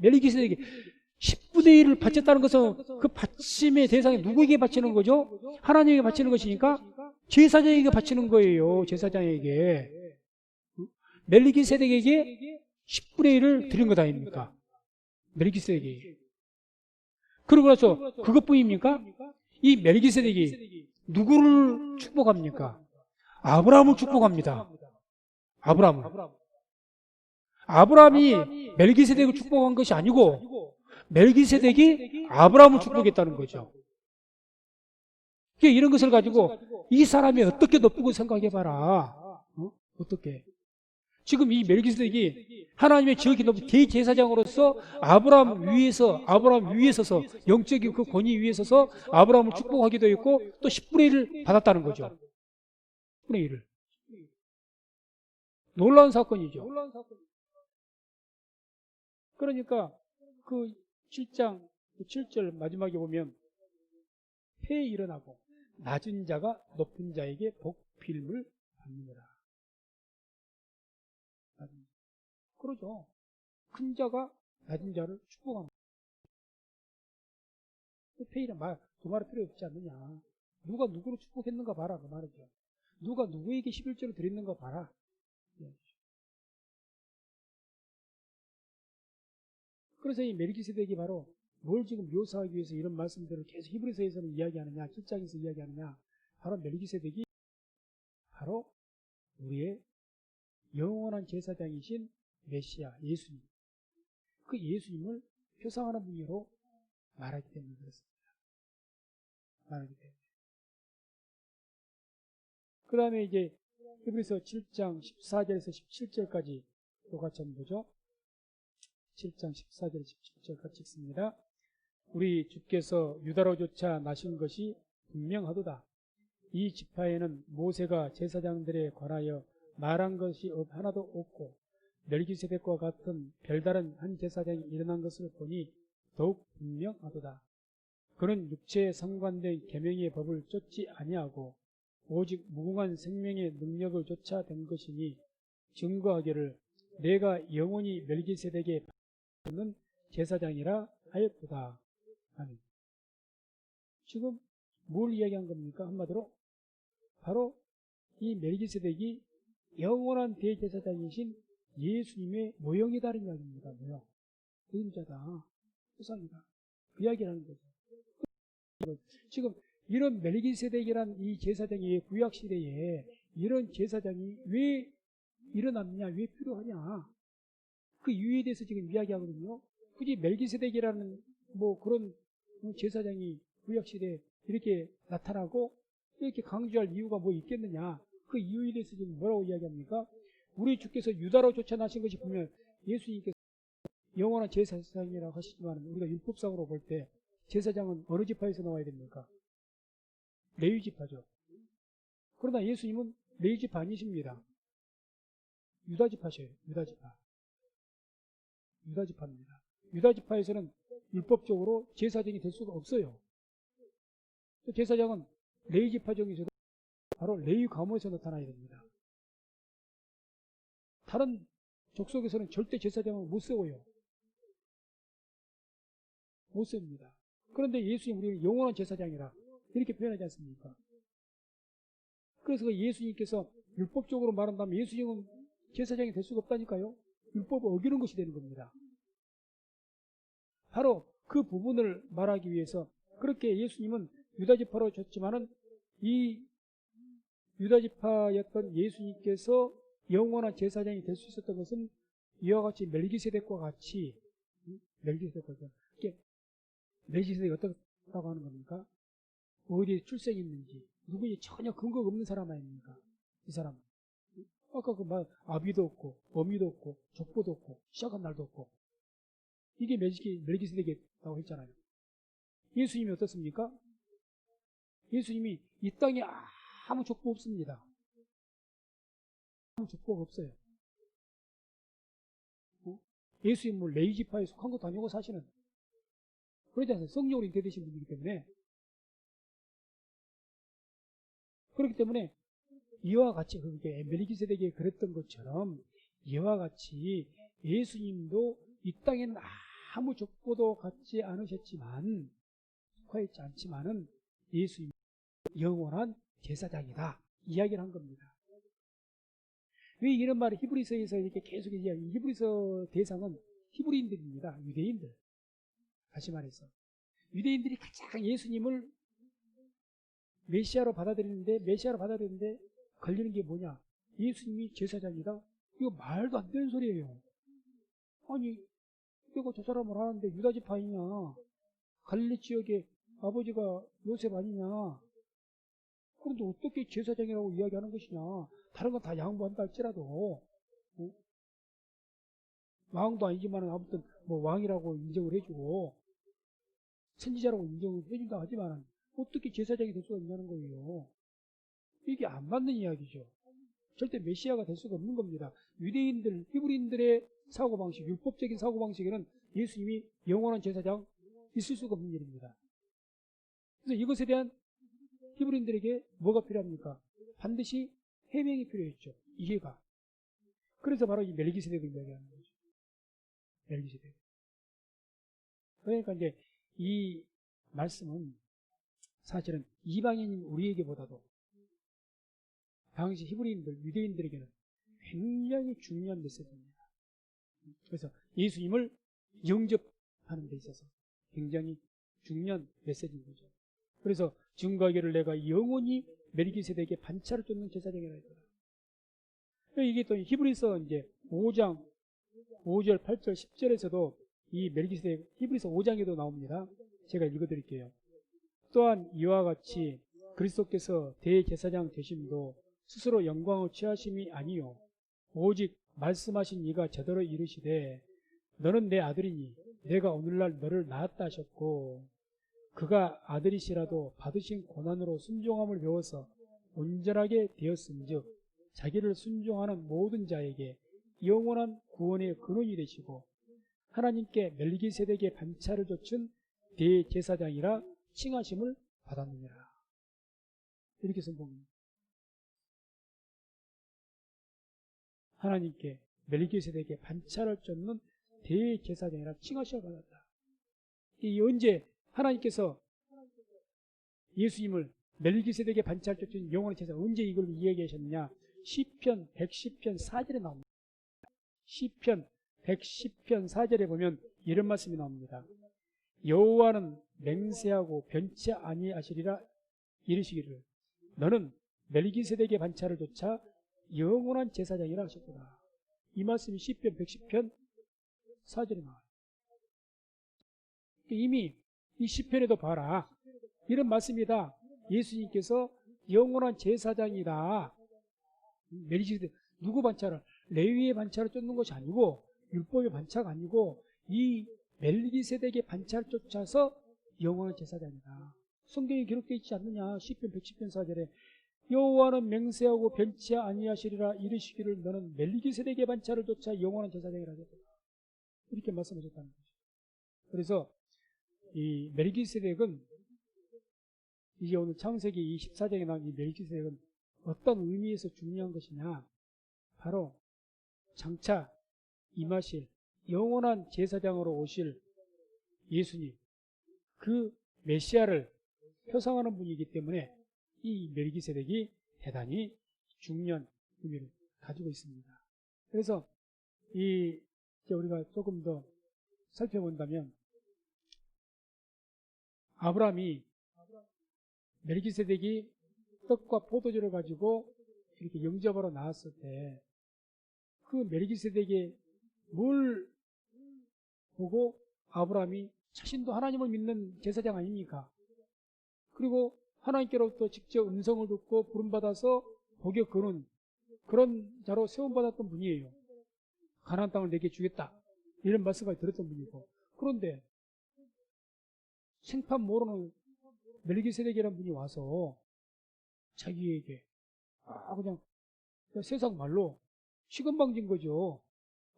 10분의 1을 바쳤다는 것은 그 바침의 대상이 누구에게 바치는 거죠? 하나님에게 바치는 것이니까 제사장에게 바치는 거예요. 제사장에게. 멜기세덱에게 10분의 1을 드린 것 아닙니까? 멜기세덱이. 그러고 나서 그것뿐입니까? 이 멜기세덱이 누구를 축복합니까? 아브라함을 축복합니다. 아브라함을. 아브라함이 멜기세덱을 축복한 것이 아니고 멜기세덱이 아브라함을 축복했다는 거죠. 이런 것을 가지고 이 사람이 어떻게 너쁘고 생각해봐라. 어떻게? 지금 이 멜기세덱이 하나님의 지극히 높은 대제사장으로서 아브라함 위에 서서 영적인 그 권위 위에 서서 아브라함을 축복하기도 했고 또 10분의 1을 받았다는 거죠. 10분의 1을. 놀라운 사건이죠. 그러니까 그 7장 7절 마지막에 보면 폐에 일어나고 낮은 자가 높은 자에게 복필을 받느니라. 그러죠. 큰 자가 낮은 자를 축복합니다. 폐이란 두 말이 필요 없지 않느냐. 누가 누구를 축복했는가 봐라 그 말이죠. 누가 누구에게 11조를 드렸는가 봐라. 그래서 이 멜기세덱이 바로 뭘 지금 묘사하기 위해서 이런 말씀들을 계속 히브리서에서는 이야기하느냐, 7장에서 이야기하느냐. 바로 멜기세덱이 바로 우리의 영원한 제사장이신 메시아 예수님, 그 예수님을 표상하는 분으로 말하기 때문에 그렇습니다. 말하기 때문에. 그 다음에 이제 히브리서 7장 14절에서 17절까지 똑같이 한번 보죠. 7장 14절 17절 같이 읽습니다. 우리 주께서 유다로조차 나신 것이 분명하도다. 이 지파에는 모세가 제사장들에 관하여 말한 것이 하나도 없고 멜기세덱과 같은 별다른 한 제사장이 일어난 것을 보니 더욱 분명하도다. 그는 육체에 상관된 계명의 법을 쫓지 아니하고 오직 무궁한 생명의 능력을 쫓아된 것이니 증거하기를 내가 영원히 멜기세덱에 받는 제사장이라 하였도다. 아멘. 지금 뭘 이야기한 겁니까? 한마디로 바로 이 멜기세덱이 영원한 대제사장이신 예수님의 모형이다는 이야기입니다. 모형. 그림자다. 표상이다. 그 이야기를 하는 거죠. 지금 이런 멜기세덱이란 이 제사장이 구약시대에 이런 제사장이 왜 일어났냐, 왜 필요하냐. 그 이유에 대해서 지금 이야기하거든요. 굳이 멜기세덱이라는 뭐 그런 제사장이 구약시대에 이렇게 나타나고 이렇게 강조할 이유가 뭐 있겠느냐. 그 이유에 대해서 지금 뭐라고 이야기합니까? 우리 주께서 유다로 쫓아나신 것이 보면 예수님께서 영원한 제사장이라고 하시지만 우리가 율법상으로 볼 때 제사장은 어느 지파에서 나와야 됩니까? 레위 지파죠. 그러나 예수님은 레위 지파 아니십니다. 유다 지파셔요. 유다 지파. 유다 지파입니다. 유다 지파에서는 율법적으로 제사장이 될 수가 없어요. 또 제사장은 레위 지파 중에서도 바로 레위 가문에서 나타나야 됩니다. 다른 족속에서는 절대 제사장을 못 세워요. 못 세웁니다. 그런데 예수님 우리는 영원한 제사장이라 이렇게 표현하지 않습니까? 그래서 예수님께서 율법적으로 말한다면 예수님은 제사장이 될 수가 없다니까요. 율법을 어기는 것이 되는 겁니다. 바로 그 부분을 말하기 위해서 그렇게 예수님은 유다지파로 졌지만은 이 유다지파였던 예수님께서 영원한 제사장이 될 수 있었던 것은 이와 같이 멜기세덱과 같이 멜기세덱이 어떻다고 하는 겁니까? 어디에 출생이 있는지 누구지 전혀 근거가 없는 사람 아닙니까? 이 사람 아까 그 말 아비도 없고 어미도 없고 족보도 없고 시작한 날도 없고 이게 멜기세덱이라고 했잖아요. 예수님이 어떻습니까? 예수님이 이 땅에 아무 족보 없습니다. 아무 족보가 없어요. 예수님 뭐 레위지파에 속한 것도 아니고 사실은 그러지 않아요. 성령으로 잉태되신 분이기 때문에 그렇기 때문에 이와 같이 그렇게 멜기세덱이 그랬던 것처럼 이와 같이 예수님도 이 땅에는 아무 족보도 갖지 않으셨지만 속하였지 않지만은 예수님 영원한 제사장이다 이야기를 한 겁니다. 왜 이런 말을 히브리서에서 이렇게 계속 얘기하냐. 히브리서 대상은 히브리인들입니다. 유대인들. 다시 말해서. 유대인들이 가장 예수님을 메시아로 받아들이는데 걸리는 게 뭐냐. 예수님이 제사장이다? 이거 말도 안 되는 소리예요. 아니, 내가 저 사람을 하는데 유다 지파이냐? 갈릴리 지역에 아버지가 요셉 아니냐? 그런데 어떻게 제사장이라고 이야기하는 것이냐? 다른 건 다 양보한다 할지라도 왕도 아니지만 아무튼 뭐 왕이라고 인정을 해주고 선지자라고 인정을 해준다 하지만 어떻게 제사장이 될 수가 있냐는 거예요. 이게 안 맞는 이야기죠. 절대 메시아가 될 수가 없는 겁니다. 유대인들, 히브리인들의 사고방식, 율법적인 사고방식에는 예수님이 영원한 제사장 있을 수가 없는 일입니다. 그래서 이것에 대한 히브리인들에게 뭐가 필요합니까? 반드시 해명이 필요했죠. 이해가. 그래서 바로 이 멜기세덱을 이야기하는 거죠. 멜기세덱. 그러니까 이제 이 말씀은 사실은 이방인인 우리에게보다도 당시 히브리인들, 유대인들에게는 굉장히 중요한 메시지입니다. 그래서 예수님을 영접하는 데 있어서 굉장히 중요한 메시지인 거죠. 그래서 증거하기를 내가 영원히 멜기세덱의 반차를 쫓는 제사장이라 했더라. 이게 또 히브리서 이제 5장 5절, 8절, 10절에서도 이 멜기세덱 히브리서 5장에도 나옵니다. 제가 읽어드릴게요. 또한 이와 같이 그리스도께서 대제사장 되심도 스스로 영광을 취하심이 아니요 오직 말씀하신 이가 제대로 이르시되 너는 내 아들이니 내가 오늘날 너를 낳았다 하셨고 그가 아들이시라도 받으신 고난으로 순종함을 배워서 온전하게 되었은즉 자기를 순종하는 모든 자에게 영원한 구원의 근원이 되시고 하나님께 멜기세덱의 반차를 좇은 대제사장이라 칭하심을 받았느니라. 이렇게 선포합니다. 하나님께 멜기세덱의 반차를 쫓는 대제사장이라 칭하심을 받았다. 이 언제 하나님께서 예수님을 멜기세덱의 반차를 쫓은 영원한 제사 언제 이걸 이야기하셨느냐? 시편 110편 4절에 나옵니다. 시편 110편 4절에 보면 이런 말씀이 나옵니다. 여호와는 맹세하고 변치 아니하시리라 이르시기를 너는 멜기세덱의 반차를 쫓아 영원한 제사장이라 하셨구나. 이 말씀이 시편 110편 4절에 나와요. 이미 이 시편에도 봐라. 이런 말씀이다. 예수님께서 영원한 제사장이다. 멜기세덱 누구 반차를? 레위의 반차를 쫓는 것이 아니고 율법의 반차가 아니고 이 멜기세덱의 반차를 쫓아서 영원한 제사장이다. 성경에 기록되어 있지 않느냐? 시편 110편 4절에 여호와는 맹세하고 변치 아니하시리라 이르시기를 너는 멜기세덱의 반차를 쫓아 영원한 제사장이라 하셨다. 이렇게 말씀하셨다는 거죠. 그래서 이 멜기세덱은 이제 오늘 창세기 24장에 나온 이 멜기세덱은 어떤 의미에서 중요한 것이냐? 바로 장차 임하실 영원한 제사장으로 오실 예수님, 그 메시아를 표상하는 분이기 때문에 이 멜기세덱이 대단히 중요한 의미를 가지고 있습니다. 그래서 이제 우리가 조금 더 살펴본다면 아브라함이 멜기세덱이 떡과 포도주를 가지고 이렇게 영접하러 나왔을 때 그 멜기세덱의 뭘 보고 아브라함이 자신도 하나님을 믿는 제사장 아닙니까? 그리고 하나님께로부터 직접 음성을 듣고 부름받아서 복의 거는 그런 자로 세움받았던 분이에요. 가나안 땅을 내게 주겠다. 이런 말씀까지 들었던 분이고. 그런데 생판 모르는 멜기세덱이라는 분이 와서 자기에게 그냥 세상 말로 시건방진 거죠.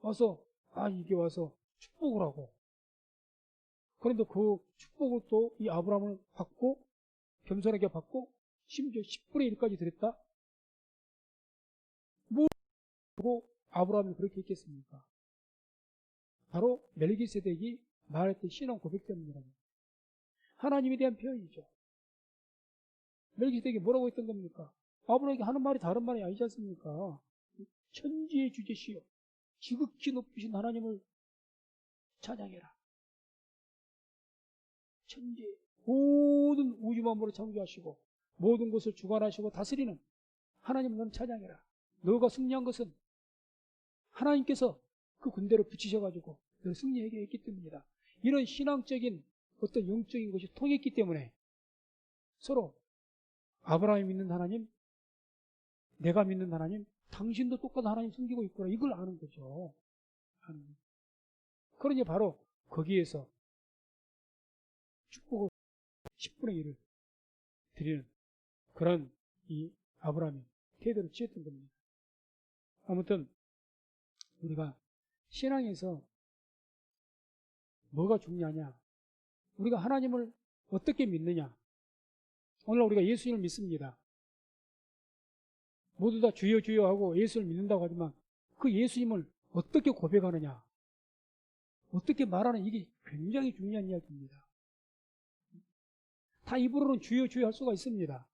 와서 이게 와서 축복을 하고 그런데 그 축복을 또 이 아브라함을 받고 겸손하게 받고 심지어 10분의 1까지 드렸다? 뭐 하고 아브라함이 그렇게 했겠습니까? 바로 멜기세덱이 말했던 신앙 고백 때문이라고. 하나님에 대한 표현이죠. 멜기세덱이 뭐라고 했던 겁니까? 아브라함에게 하는 말이 다른 말이 아니지 않습니까? 천지의 주제시요 지극히 높으신 하나님을 찬양해라. 천지 모든 우주 만물을 창조하시고 모든 것을 주관하시고 다스리는 하나님을 너는 찬양해라. 너가 승리한 것은 하나님께서 그 군대를 붙이셔가지고 너를 승리하게 했기 때문이다. 이런 신앙적인 어떤 영적인 것이 통했기 때문에 서로 아브라함이 믿는 하나님, 내가 믿는 하나님, 당신도 똑같은 하나님 섬기고 있구나. 이걸 아는 거죠. 그러니 바로 거기에서 축복을 10분의 1을 드리는 그런 이 아브라함의 태도를 취했던 겁니다. 아무튼 우리가 신앙에서 뭐가 중요하냐? 우리가 하나님을 어떻게 믿느냐? 오늘 우리가 예수님을 믿습니다. 모두 다 주여 주여 하고 예수를 믿는다고 하지만 그 예수님을 어떻게 고백하느냐? 어떻게 말하느냐? 이게 굉장히 중요한 이야기입니다. 다 입으로는 주여 주여 할 수가 있습니다.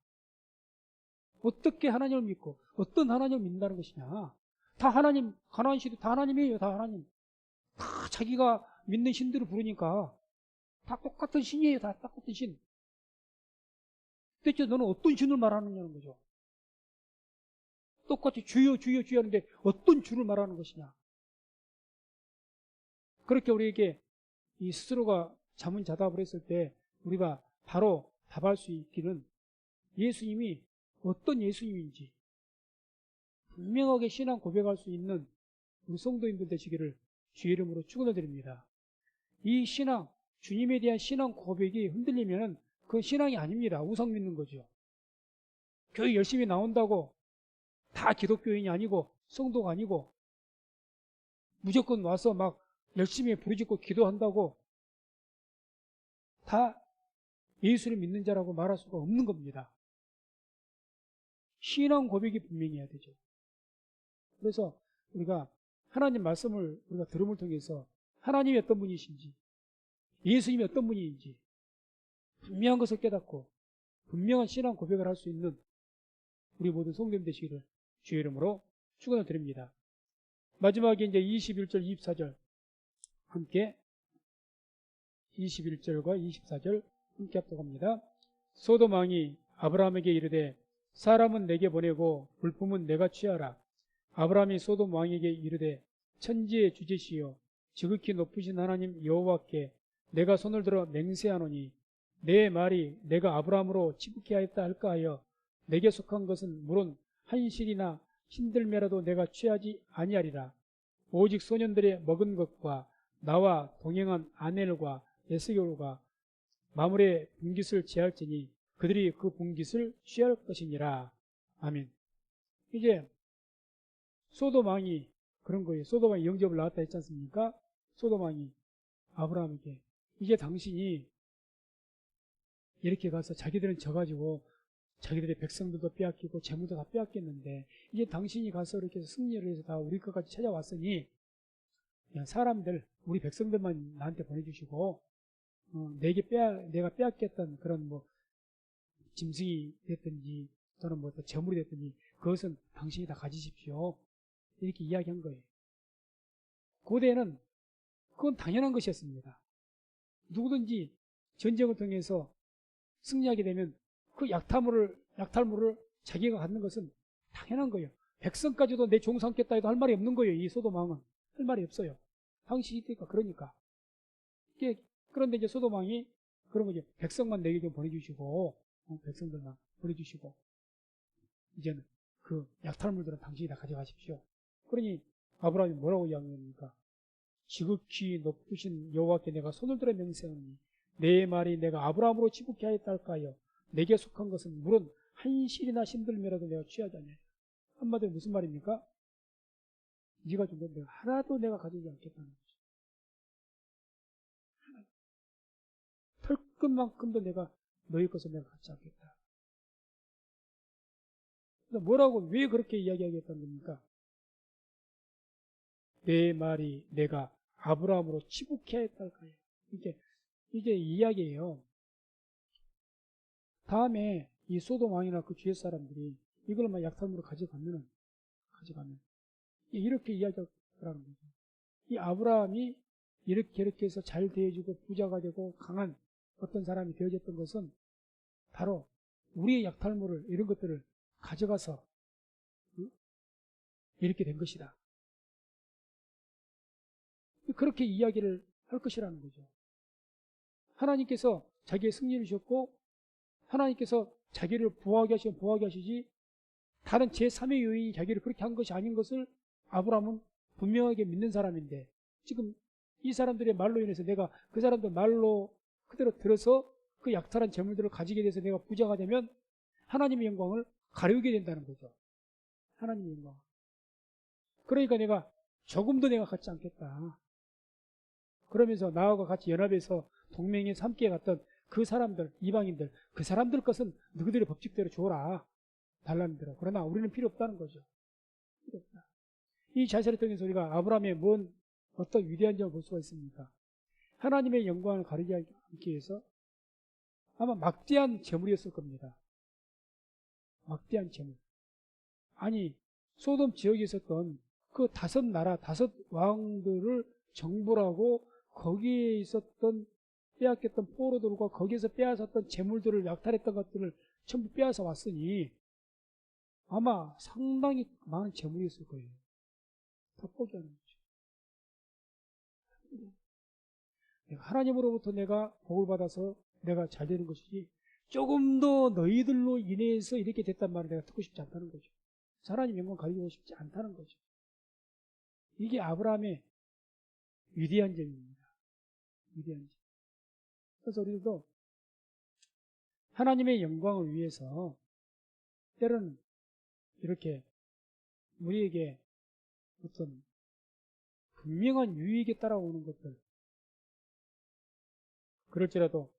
어떻게 하나님을 믿고 어떤 하나님을 믿는다는 것이냐? 다 하나님, 가나안 시대 다 하나님이에요. 다 하나님. 다 자기가 믿는 신들을 부르니까 다 똑같은 신이에요. 다 똑같은 신. 대체 너는 어떤 신을 말하느냐는 거죠. 똑같이 주여 주여 주여 하는데 어떤 주를 말하는 것이냐. 그렇게 우리에게 이 스스로가 자문자답을 했을 때 우리가 바로 답할 수 있기는 예수님이 어떤 예수님인지 분명하게 신앙 고백할 수 있는 우리 성도님들 되시기를 주의 이름으로 축원을 드립니다. 이 신앙, 주님에 대한 신앙 고백이 흔들리면 그건 신앙이 아닙니다. 우상 믿는 거죠. 교회 열심히 나온다고 다 기독교인이 아니고 성도가 아니고 무조건 와서 막 열심히 부르짖고 기도한다고 다 예수를 믿는 자라고 말할 수가 없는 겁니다. 신앙 고백이 분명해야 되죠. 그래서 우리가 하나님 말씀을 우리가 들음을 통해서 하나님이 어떤 분이신지 예수님이 어떤 분인지 분명한 것을 깨닫고 분명한 신앙 고백을 할 수 있는 우리 모든 성도님 되시기를 주의 이름으로 축원을 드립니다. 마지막에 이제 21절, 24절 함께 21절과 24절 함께 합독합니다. 소돔 왕이 아브라함에게 이르되 사람은 내게 보내고 물품은 내가 취하라. 아브라함이 소돔 왕에게 이르되 천지의 주제시요 지극히 높으신 하나님 여호와께 내가 손을 들어 맹세하노니 내 말이 내가 아브라함으로 치북케 하였다 할까 하여 내게 속한 것은 물론 한 실이나 신들매라도 내가 취하지 아니하리라. 오직 소년들의 먹은 것과 나와 동행한 아넬과 에스겔과 마물의 분깃을 제할지니 그들이 그 분깃을 취할 것이니라. 아멘. 이제 소돔 왕이 그런 거예요. 소돔 왕이 영접을 나왔다 했지 않습니까? 소돔 왕이 아브라함에게 이제 당신이 이렇게 가서 자기들은 져가지고 자기들의 백성들도 빼앗기고 재물도 다 빼앗겼는데 이제 당신이 가서 이렇게 승리를 해서 다 우리 것까지 찾아왔으니 그냥 사람들 우리 백성들만 나한테 보내주시고 내가 빼앗겼던 그런 뭐 짐승이 됐든지 또는 뭐 재물이 됐든지 그것은 당신이 다 가지십시오. 이렇게 이야기한 거예요. 고대에는 그건 당연한 것이었습니다. 누구든지 전쟁을 통해서 승리하게 되면 그 약탈물을 자기가 갖는 것은 당연한 거예요. 백성까지도 내 종 삼겠다 해도 할 말이 없는 거예요. 이 소돔 왕은 할 말이 없어요. 당시니까 그러니까. 그런데 이제 소돔 왕이 그런 거죠. 백성만 내게 좀 보내주시고 백성들만 보내주시고 이제는 그 약탈물들은 당신이 다 가져가십시오. 그러니 아브라함이 뭐라고 이야기합니까? 지극히 높으신 여호와께 내가 손을 들어 맹세하노니 내 말이 내가 아브라함으로 치북케 하였다 할까 하여 내게 속한 것은 물론 한 실이나 신들매라도 내가 취하지 않냐. 한마디로 무슨 말입니까? 네가 준 건 내가 하나도 내가 가지지 않겠다는 거죠. 털끝만큼도 내가 너희 것을 내가 갖지 않겠다. 그래서 뭐라고 왜 그렇게 이야기하겠다는 겁니까? 내 말이 내가 아브라함으로 치북케 하였다 할까 해요. 이게 이야기예요. 다음에 이 소돔 왕이나 그 주위 사람들이 이걸 막 약탈물로 가져가면 이렇게 이야기하라는 거죠. 이 아브라함이 이렇게 해서 잘 대해주고 부자가 되고 강한 어떤 사람이 되어졌던 것은 바로 우리의 약탈물을 이런 것들을 가져가서 이렇게 된 것이다. 그렇게 이야기를 할 것이라는 거죠. 하나님께서 자기의 승리를 주셨고 하나님께서 자기를 부하게 하시면 부하게 하시지 다른 제3의 요인이 자기를 그렇게 한 것이 아닌 것을 아브라함은 분명하게 믿는 사람인데 지금 이 사람들의 말로 인해서 내가 그 사람들 말로 그대로 들어서 그 약탈한 재물들을 가지게 돼서 내가 부자가 되면 하나님의 영광을 가려우게 된다는 거죠. 하나님의 영광. 그러니까 내가 조금도 내가 갖지 않겠다. 그러면서 나하고 같이 연합해서 동맹에 함께 갔던 그 사람들, 이방인들, 그 사람들 것은 너희들의 법칙대로 줘라. 달라는 대로. 그러나 우리는 필요 없다는 거죠. 필요 없다. 이 자세를 통해서 우리가 아브라함의 어떤 위대한 점을 볼 수가 있습니까? 하나님의 영광을 가리지 않기 위해서 아마 막대한 재물이었을 겁니다. 막대한 재물. 아니, 소돔 지역에 있었던 그 5나라, 5왕들을 정벌하고 거기에 있었던 빼앗겼던 포로들과 거기에서 빼앗았던 재물들을 약탈했던 것들을 전부 빼앗아 왔으니 아마 상당히 많은 재물이었을 거예요. 다 포기하는 거죠. 하나님으로부터 내가 복을 받아서 내가 잘 되는 것이지 조금 더 너희들로 인해서 이렇게 됐단 말을 내가 듣고 싶지 않다는 거죠. 하나님 영광 가리고 싶지 않다는 거죠. 이게 아브라함의 위대한 점입니다. 위대한 점. 그래서 우리도 하나님의 영광을 위해서 때로는 이렇게 우리에게 어떤 분명한 유익에 따라오는 것들 그럴지라도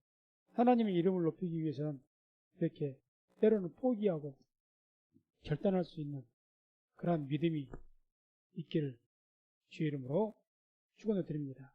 하나님의 이름을 높이기 위해서는 이렇게 때로는 포기하고 결단할 수 있는 그러한 믿음이 있기를 주의 이름으로 축원을 드립니다.